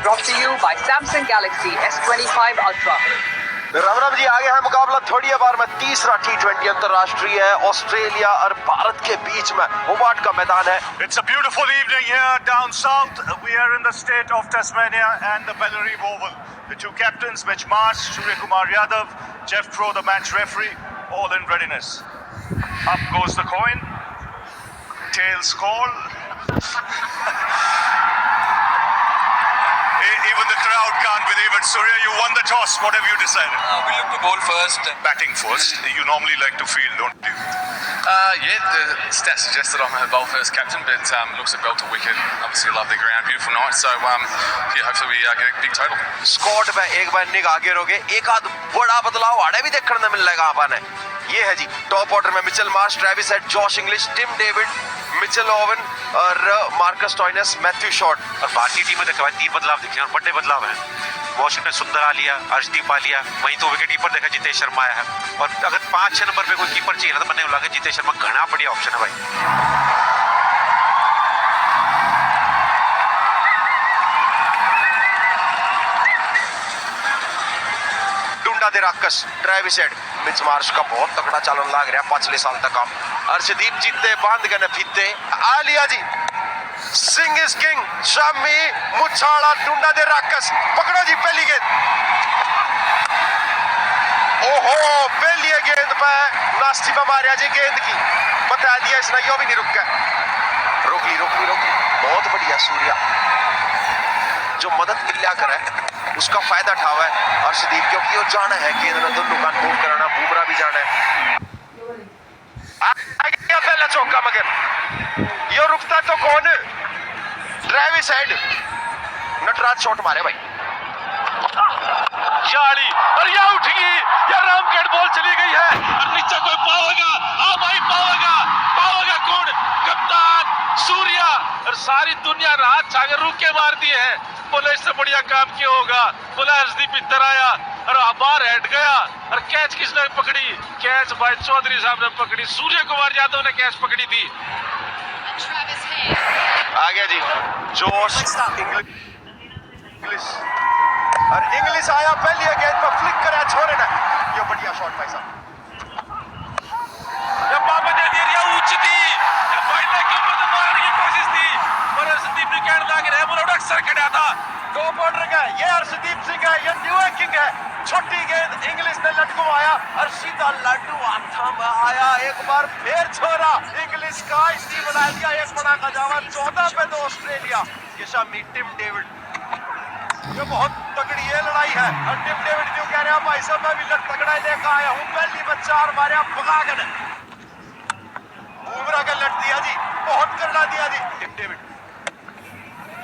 Brought to you by Samsung Galaxy S25 Ultra. रवरव जी आगे है मुकाबला थोड़ी बार में तीसरा T20 अंतरराष्ट्रीय है ऑस्ट्रेलिया और भारत के बीच में होबार्ट का मैदान है. It's a beautiful evening here down south. We are in the state of Tasmania and the Bellarive Oval. The two captains, Mitch Marsh, Surya Kumar Yadav, Jeff Pro, the match referee, all in readiness. Up goes the coin. Tails call. Even the crowd can't believe it. Surya, you won the toss. What have you decided? We look to bowl first. Batting first. You normally like to field, don't you? Yeah, the stats suggest that I'm a bowl first captain, but looks at belt to wicket. Obviously, love the ground, beautiful night. So, yeah, hopefully we get a big total. Squad में एक बार निगाह गिरोगे एक आध बड़ा बदलाव आड़े भी देखने को मिलेगा आपने. ये है जी टॉप ऑर्डर में Mitchell Marsh, Travis Head, Josh Inglis, Tim David, Mitchell Owen और मार्कस टॉयनस, मैथ्यू शॉर्ट. और भारतीय टीम में देखा भाई 3 बदलाव दिखे और बड़े बदलाव हैं. वॉशिंगटन सुंदर आ लिया, अर्शदीप आ लिया, वहीं तो विकेट कीपर देखा जितेश शर्मा आया है. और अगर 5-6 नंबर पे कोई कीपर चाहिए तो मैंने लगा जितेश शर्मा घना बढ़िया ऑप्शन है भाई. डुंडा दे राकस, ट्रेविस हेड, मिच मार्श का बहुत तगड़ा चालन लाग रहा है पिछले साल तक. आप अर्शदीप जीते बांध गए फीते आ लिया जी. सिंह इज किंग, शामी मुछाड़ा, डुंडा दे राकस, पकड़ो जी पहली गेंद. ओहो पहली गेंद पे नास्ती पे मारिया जी गेंद की. बता दिया इसने, यो भी नहीं रुक गया. रोक ली. बहुत बढ़िया सूर्या जो मदद मिलिया करे उसका फायदा उठावा है अर्शदीप, क्योंकि वो जाना है गेंद में दोनों कान मूव कराना. बुमराह भी जाना है. पहला चौका मगर यो रुकता तो कौन. ट्रेविस हेड नटराज शॉट मारे भाई. याली और या उठ गई या रामगढ़ बॉल चली गई है और नीचे कोई पावेगा. हाँ भाई पावेगा कौन. कप्तान सूर्या और सारी दुनिया रात छागर रुक के मार दिए हैं. बोले इससे बढ़िया काम क्यों होगा. बोला अर्शदीप इधर आया और बाहर हट गया. और कैच किसने पकड़ी. कैच भाई चौधरी साहब ने पकड़ी. सूर्य कुमार यादव ने कैच पकड़ी थी. आ गया जी जोश इंग्लिश और इंग्लिश आया पहली गेंद पर फ्लिक करा छोरे ना. ये बढ़िया शॉट भाई साहब. दे दिया ऊंची थी बैठने के ऊपर तो मारने की कोशिश थी पर अर्शदीप ने कहने लगा रहे बोला अक्सर खड़ा था. टॉप ऑर्डर का ये अर्शदीप सिंह है, ये न्यू किंग है. छोटी गेंद इंग्लिश ने लटकवाया और सीधा लड्डू हाथा में आया. एक बार फिर छोरा इंग्लिश का इसी बना दिया. एक बड़ा का जावा 14 पे तो ऑस्ट्रेलिया. ये शामी टिम डेविड, ये बहुत तगड़ी ये लड़ाई है. और टिम डेविड क्यों कह रहे हैं भाई साहब मैं भी तगड़ा लेकर आया हूँ. पहली में 4 मारे भगा कर बुमराह का लट दिया जी, बहुत करना दिया जी. टिम डेविड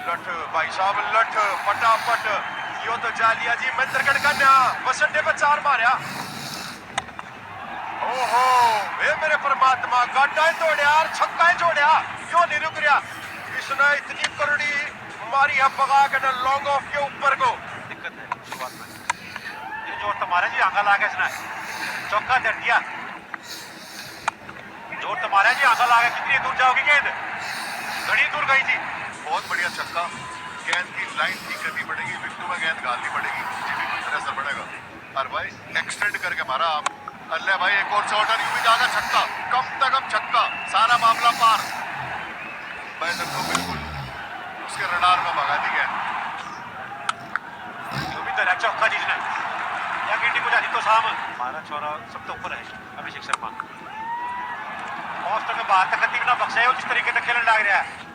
लठ भाई साहब लठ फटाफट. यो तो जा लिया जी मंदरगढ़ का ना वसंडे पे 4 मारिया. ओहो वे मेरे परमात्मा गाटा तोड़िया और छक्का जोड़िया. यो नहीं रुक रहा. इसने इतनी करोड़ी मारी है भगा के ना लॉन्ग ऑफ के ऊपर को. दिक्कत है शुरुआत में ये जोर तो मारा जी आंगा लागे इसने चौका दे दिया. जोर तो मारा जी आंगा लागे. कितनी दूर जाओगी गेंद. घड़ी दूर गई जी. बहुत बढ़िया छक्का. गेंद की लाइन ठीक करनी पड़ेगी. विकेट में गेंद डालनी पड़ेगी. जी भी कुछ असर पड़ेगा. और भाई एक्सटेंड करके मारा आप. अल्लाह भाई एक और शॉट और यूं भी जाएगा छक्का. कम से कम छक्का. सारा मामला पार. भाई तो बिल्कुल उसके रडार में भगा दी गेंद. जो भी तो चौका जिसने या गिंडी को जाती तो साम हमारा छोरा सब तो ऊपर है अभिषेक शर्मा. पोस्ट के बाहर तक तीन बक्सा है जिस तरीके से खेलने लग रहा है.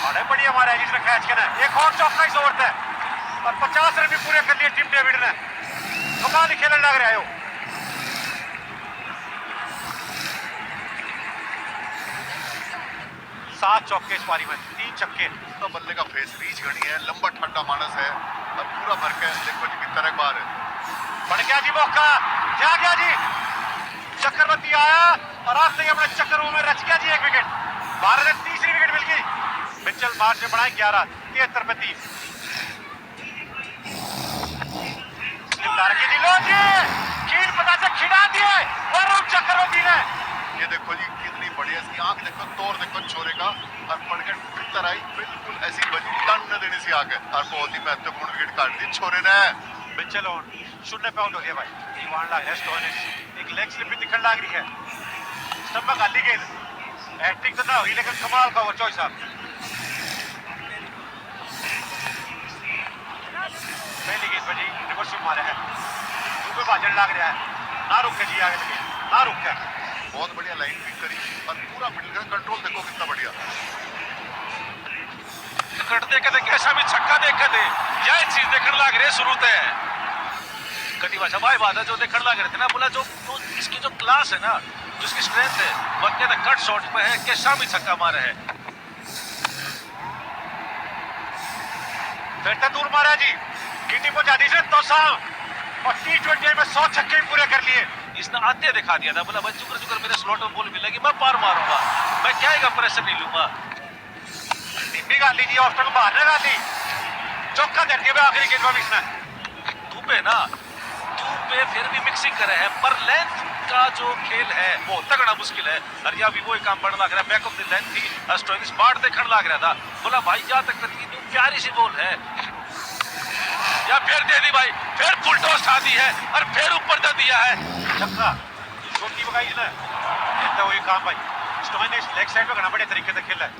बड़े बढ़िया मारा है जिसने कैच किया. एक और चौका ही जरूरत है और 50 रन भी पूरे कर लिए टिम डेविड ने. कमाल ही खेलने लग रहा है. 7 चौके इस पारी में, 3 छक्के. तो बल्ले का फेस रीच घनी है. लंबा ठंडा मानस है और पूरा भर के देखो जी कितना बार है. बढ़ गया जी मौका. क्या गया जी. चक्रवर्ती आया और आज से अपने चक्करों में रच गया जी. 1 विकेट. भारत ने तीसरी विकेट मिल गई. मिचेल मार्श ने बनाए 11. 73 पे 30. कील पता से खिड़ा दिए वरुण चक्रवर्ती ने. ये देखो जी कितनी बढ़िया, इसकी आंख देखो, तोड़ देखो छोरे का, और पड़ के भीतर आई, बिल्कुल ऐसी बजी टन न देनी सी आके, और बहुत ही महत्वपूर्ण विकेट काट दी छोरे ने। मिचेल ऑन 0 पे आउट हो गया भाई। ईवान लाग है स्टोनिस, एक लेग स्लिप भी दिखने लग रही है। स्टंप गाली गेंद, हैट्रिक तो ना हुई लेकिन कमाल का ओवर चॉइस आप। पहली गेंद पर जी रिवर्स स्विंग मारा है, दूसरे भाजन लग रहा है, ना रुके जी आगे लगे, ना रुके। बहुत बढ़िया लाइन पिक करी और पूरा मिडल का कंट्रोल देखो कितना बढ़िया। करते कहते कैसा भी छक्का देख दे, यह चीज देखने लग रही है शुरू से कटी भाषा भाई बात है जो देखने लग रहे थे ना, बोला जो इसकी जो क्लास है ना, जो इसकी स्ट्रेंथ है, वो कहते कट शॉट पे है, कैसा भी छक्का मारा है। फिर तो दूर मारा जी, गिटी को जादी से 200 और T20 में 100 छक्के भी पूरे कर लिए। इसने आते दिखा दिया था, बोला भाई चुकर चुकर मेरे स्लॉट में बॉल मिलेगी मैं पार मारूंगा, मैं क्या का प्रेशर नहीं लूंगा। टीपी गाली जी ऑफ स्टंप बाहर लगा दी, चौका दे दिया आखिरी गेंद में इसने। धूपे ना, धूपे फिर भी मिक्सिंग करे है, पर लेंथ का जो खेल है वो तगड़ा मुश्किल है। और या भी वो काम बढ़ने लग रहा है, बैक ऑफ द लेंथ थी, स्टोइनिस बाढ़ देखने लग रहा था, बोला भाई जा तक प्यारी सी बॉल है, या फिर दे दी भाई, फिर फुल टॉस उठा दी है और फिर ऊपर दे दिया है छक्का। छोटी बगाई ना तो वही काम भाई, स्टोइनिस लेग साइड पे घना बड़े तरीके से खेला है।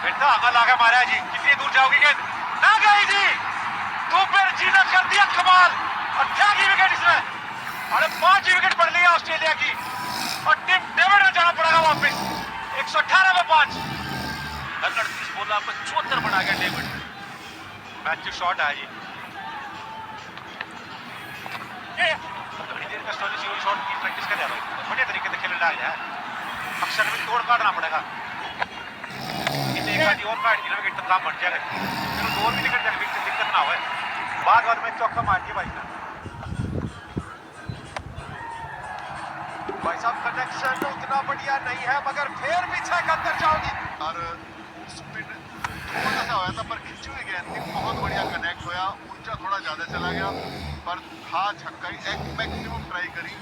फिर तो आगा लागा मारा है जी, कितनी दूर जाओगी गेंद, ना गई जी, दूपर जी ने कर दिया कमाल, और क्या की विकेट इसने, अरे 5 विकेट पड़ लिया ऑस्ट्रेलिया की, और टिम डेविड में जाना पड़ेगा वापस। 118 में 5, 38 बोला 75 बना गया डेविड। मैच शॉट है जी, बड़ी देर का स्टोनिस यही शॉट की प्रैक्टिस कर रहा है, बढ़िया तरीके से खेलने लगा है। अक्सर में तोड़ काटना पड़ेगा, एक आधी और काट दी ना विकेट तो काम बन जाएगा, फिर और भी विकेट जाएगा, विकेट दिक्कत ना होए। बाद में चौका मार दिया भाई साहब। भाई साहब कनेक्शन उतना बढ़िया नहीं है, मगर फिर भी 6 के अंदर जाओगी। और स्पिन थोड़ा सा होया था पर खिंची हुई गेंद थी, बहुत बढ़िया कनेक्ट होया, ऊंचा थोड़ा ज्यादा चला गया, पर था छक्का ही, एक मैक्सिमम ट्राई करी।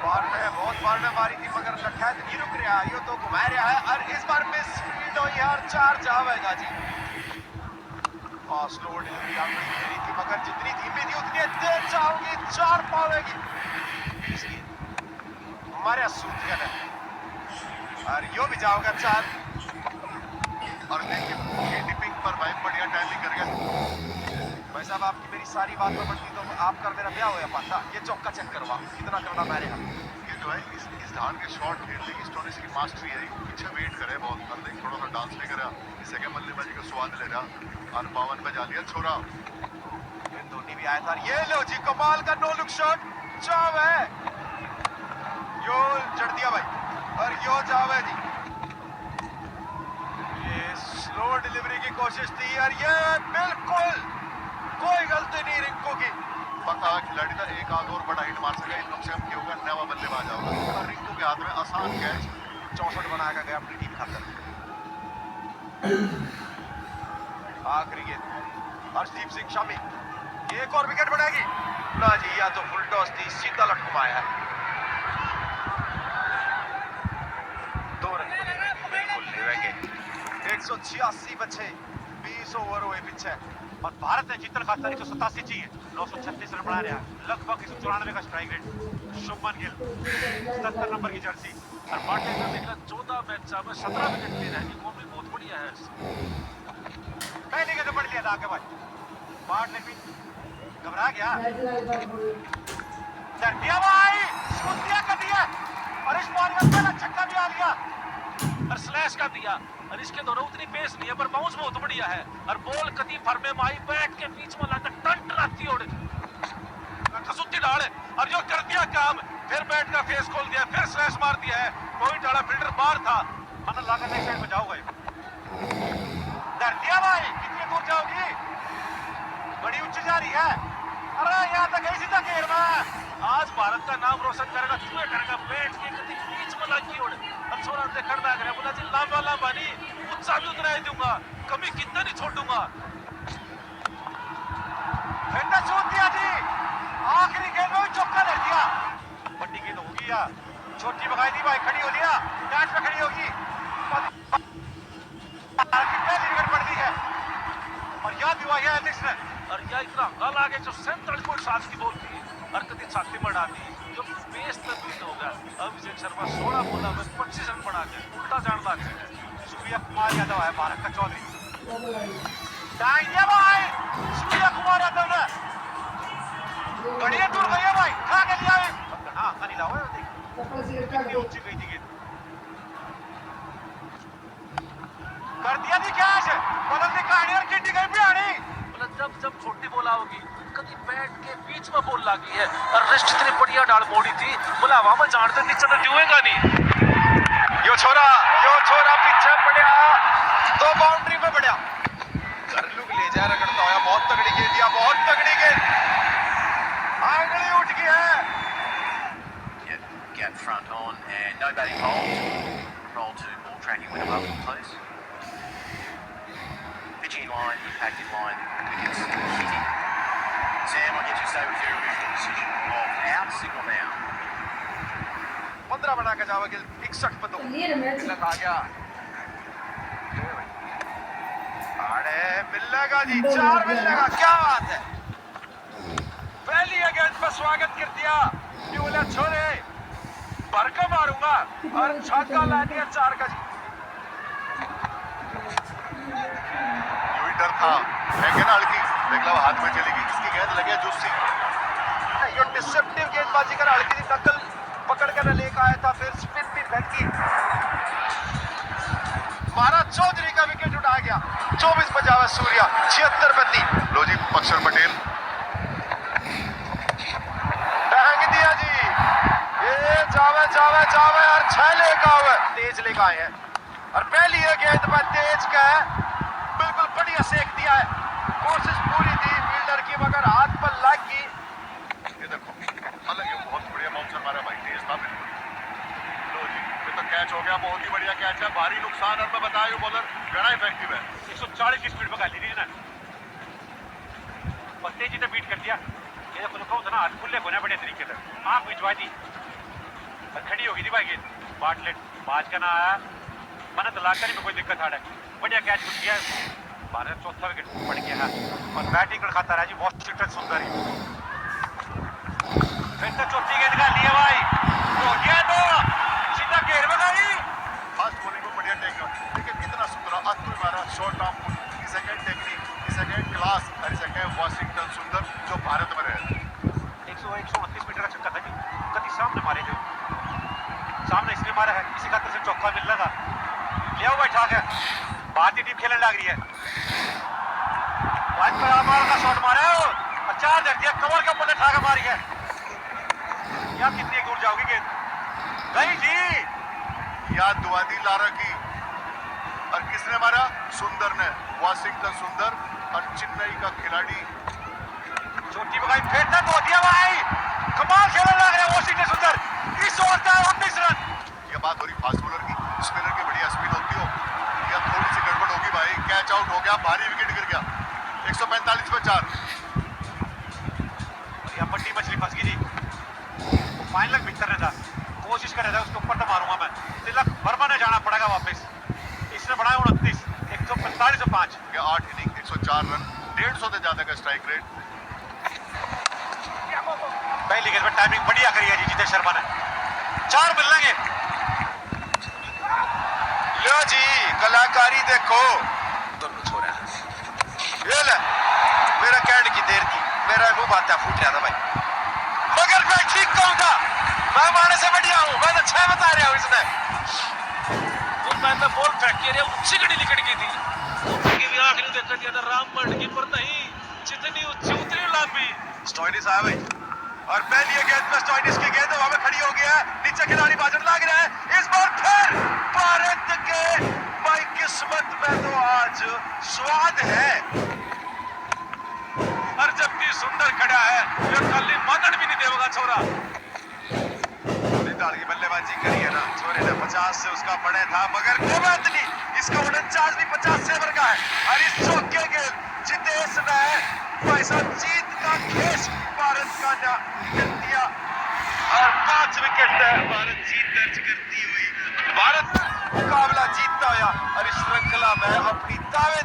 बहुत बार ने मारी थी मगर लठैत नहीं रुक रहा, यो तो घुमा रहा है, और इस बार मिस फील्ड हो यार, 4 जावेगा जी। स्लो डिलीवरी आपने करी थी, मगर जितनी धीमी थी उतनी तेज जाओगी, 4 पावेगी। हमारे सूत्र है, और यो भी जाओगा 4। और देखिए डिपिंग पर भाई बढ़िया टाइमिंग कर गया। भाई साहब आपकी मेरी सारी बात में बढ़ती तो आपका मेरा ब्याह होया पाता। ये चौका चेक करवा, कितना करना मैं रहा। ये जो है इस धान के शॉट खेलने की स्टोनिस की मास्टरी है, पीछे वेट करे बहुत, कर देख थोड़ा सा डांस नहीं करा, सेकंड बल्लेबाजी का स्वाद ले रहा, और 52 पे जा लिया छोरा। धोनी भी आया था, ये लो जी कमाल का नो लुक शॉट, जाव है, यो जड़ दिया भाई, और यो जाव है जी। ये स्लो डिलीवरी की कोशिश थी, और ये बिल्कुल कोई गलती नहीं रिंकू की। पक्का खिलाड़ी था, एक आध और बड़ा हिट मार सका, कम से कम क्या होगा, नवा बल्लेबाज आओगा, और रिंकू के हाथ में आसान कैच, 64 बनाया गया अपनी टीम खातर। आखिरी गेंद हर्षदीप सिंह शामी, एक और विकेट बढ़ेगी ना जी, या तो फुल टॉस थी, सीधा लटकुमाया है। 2 रन बिल्कुल लेवेंगे, 186 बचे, 20 ओवर हुए पीछे, और भारत ने जीतने खातर 187 चाहिए, 936 रन बना रहा है, लगभग 194 का strike rate. Shubman Gill 77 number की जर्सी, और पार्टी का देखा 14 मैच में 17 विकेट ले रहे हैं, वो भी बहुत बढ़िया है। पहले के पड़ लिया था आगे भाई, पार्ट ने भी घबरा गया, डर दिया भाई, स्कूटिया कर दिया, और इस बॉल में पहला छक्का भी आ गया, और स्लैश का दिया, और इसके दोनों उतनी पेस नहीं है पर बाउंस बहुत बढ़िया है, और बॉल कति फरमे माई बैट के बीच में लाकर टंट राती और खसुत्ती डाल, और जो कर दिया काम, फिर बैट का फेस खोल दिया, फिर स्लैश मार दिया है, कोई डाला फील्डर बाहर था, मन लगा नेक्स्ट साइड में जाओगे, डर दिया भाई, कितनी दूर जाओगी, बड़ी ऊंची जा रही है, अरे यहाँ तक गई सीधा घेर में। आज भारत का नाम रोशन करेगा, तुम्हें करेगा, बैट के कति बीच में लगी और छोरा देखा गया, बोला जी लांबा लांबा नहीं, उत्साह भी उतना ही दूंगा, कमी कितना नहीं छोड़ूंगा। छूट दिया जी, आखिरी गेंद में चौका दे दिया, दिया, छोटी भगाई दी भाई, खड़ी हो लिया, कैच पे खड़ी होगी, पहली विकेट पड़ दी है और याद भी हुआ है एलेक्स ने। और या इतना हंगा लागे जो 47.7 की बॉल की हरकती छाती में डाली जो बेस तब्दील हो गया। अभिषेक शर्मा 16 बोला में 25 रन बना के उल्टा जान लग गया। सूर्य कुमार यादव है भारत का चौधरी, भाई सूर्य कुमार यादव ने बढ़िया दूर गई है भाई, खा के लिया है। हाँ नहीं लाओ कितनी ऊंची गई थी गेंद, कर दिया थी कैच, बदल दी कहानी और किट्टी गई पियानी। मतलब जब छोटी बॉल आओगी कभी बैट के बीच में बॉल लगी है और रिस्ट इतनी बढ़िया डाल मोड़ी थी बोला हवा में जानते नीचे तो जुएगा नहीं। यो छोरा पीछे पड़या तो बाउंड्री पे पड़या, घरलू ले जा रगड़ता होया, बहुत तगड़ी गेंद दिया, बहुत तगड़ी गेंद, आंगली उठ गई है। Get front on and no batting hold. Roll to ball tracking when above, please. Pitching in line, impact in line, wickets hitting. Sam, I get you to stay with your original decision of out, signal now. 15 बना के जावा गिल 61 पे 2 लग आ गया, अरे मिलेगा जी, 4 मिलेगा, क्या बात है। पहली गेंद पर स्वागत कर दिया, बोला छोरे भर के मारूंगा और छक्का ला दिया 4 का जी। यूं ही डर था, है ना हल्की, देख लो हाथ में चलेगी, इसकी गेंद लगे जुस्सी। ये डिसेप्टिव गेंदबाजी कर हल्की सी नकल पकड़ कर लेकर आया था, फिर स्पिन भी फेंकी, महाराज चौधरी का विकेट उठा गया। 24 पे जावे सूर्या, 76 पे 3। लो जी अक्षर पटेल फेंक दिया जी, ये जावे और 6 लेकर आवे, तेज लेकर आए हैं और पहली ये गेंद पर तेज का है, बिल्कुल बढ़िया सेक दिया है, कोशिश पूरी थी फील्डर की मगर हाथ पर लग गई। ये देखो अलग ये बहुत बढ़िया बाउंसर मारा भाई, तेज था बिल्कुल। लो जी ये तो कैच हो गया, बहुत ही बढ़िया कैच है, भारी नुकसान और मैं बताया बॉलर बड़ा इफेक्टिव है। 140 की स्पीड में गाली दी ना और तेजी ने बीट कर दिया। ये तो कहूँ था ना हाथ खुले होने बड़े तरीके से, आंख भिजवा दी और खड़ी होगी थी भाई गेंद, बाटलेट बाज का ना आया, मना तो लाकर में कोई दिक्कत आ रहा है, बढ़िया कैच उठ गया, भारत चौथा विकेट पड़ गया है और बैटिंग कर खाता रहा जी वॉशिंगटन सुंदर ही। फिर तो चौथी गेंद का लिए भाई, हो गया तो सीधा घेर में गई। फास्ट बॉलिंग में बढ़िया टेक्निक, लेकिन कितना सुंदर अतुल मारा short arm pull, second technique, second class और सेकंड वॉशिंगटन सुंदर जो भारत में रहे। 129 मीटर का छक्का था जी, कभी सामने मारे थे, सामने इसने मारा है, इसी खातर से चौका मिल रहा था, ले आओ भाई ठाक है, भारतीय टीम खेलने लग रही है, वाइट पर आमार का शॉट मारा है और 4 धर दिया, कमर के ऊपर ठाक मारी है, यार कितनी दूर जाओगी गेंद, गई जी, याद दुआ दी लारा की और किसने मारा? सुंदर ने, वॉशिंगटन सुंदर और चेन्नई का खिलाड़ी। छोटी बगाई फेरता तो दिया भाई, कमाल खेलने लग रहा है वॉशिंगटन सुंदर, इस ओवर का 19 रन। ये बात हो रही फास्ट बॉलर की, स्पिनर की बढ़िया स्पिन होती हो या थोड़ी सी गड़बड़ होगी भाई, कैच आउट हो गया, भारी विकेट गिर गया। 145 पे 4। या पट्टी मछली फंस गई जी, वो फाइनल भीतर था, कोशिश कर रहा था उसके ऊपर तो मारूंगा मैं, तिलक वर्मा ने जाना पड़ेगा वापस, इसने बढ़ाया 29, 145 पे 5। 8 इनिंग 104 रन, 150 से ज्यादा का स्ट्राइक रेट। पहली गेंद में टाइमिंग बढ़िया करी है जी जितेश शर्मा ने, 4 मिलेंगे। लो जी कलाकारी देखो, दोनों छोड़ा है। ये ले मेरा कहने की देर थी, मेरा मुंह बाता फूट रहा था भाई, मगर मैं ठीक कहूंगा, मैं माने से बढ़िया हूं, मैं तो 6 बता रहा हूं इसने। और मैं बॉल फेंक के ऊंची गड़ी निकल गई थी, उसकी भी आखिरी देखा दिया था राम मंड की, पर नहीं जितनी ऊंची उतनी लंबी। स्टॉइनिस आया भाई और पहली गेंद में स्टॉइनिस की गेंद हवा में खड़ी हो गया है, नीचे खिलाड़ी बाजन लग रहा है, इस बार फिर भारत के भाई किस्मत में तो आज स्वाद है। और जबकि सुंदर खड़ा है, ये खाली मदन भी नहीं देगा छोरा। निकाल की बल्लेबाजी करी है ना छोरे ने, 50 से उसका बड़े था, मगर कोई बात नहीं, इसका 49 भी 50 से वर्ग है और इस चौके गेंद जितेश ने भाई साहब जीत का खेस भारत का दिया और 5 विकेट भारत जीत दर्ज करती हुई भारत मुकाबला जीतता हुआ और इस श्रृंखला में अपनी दावेदारी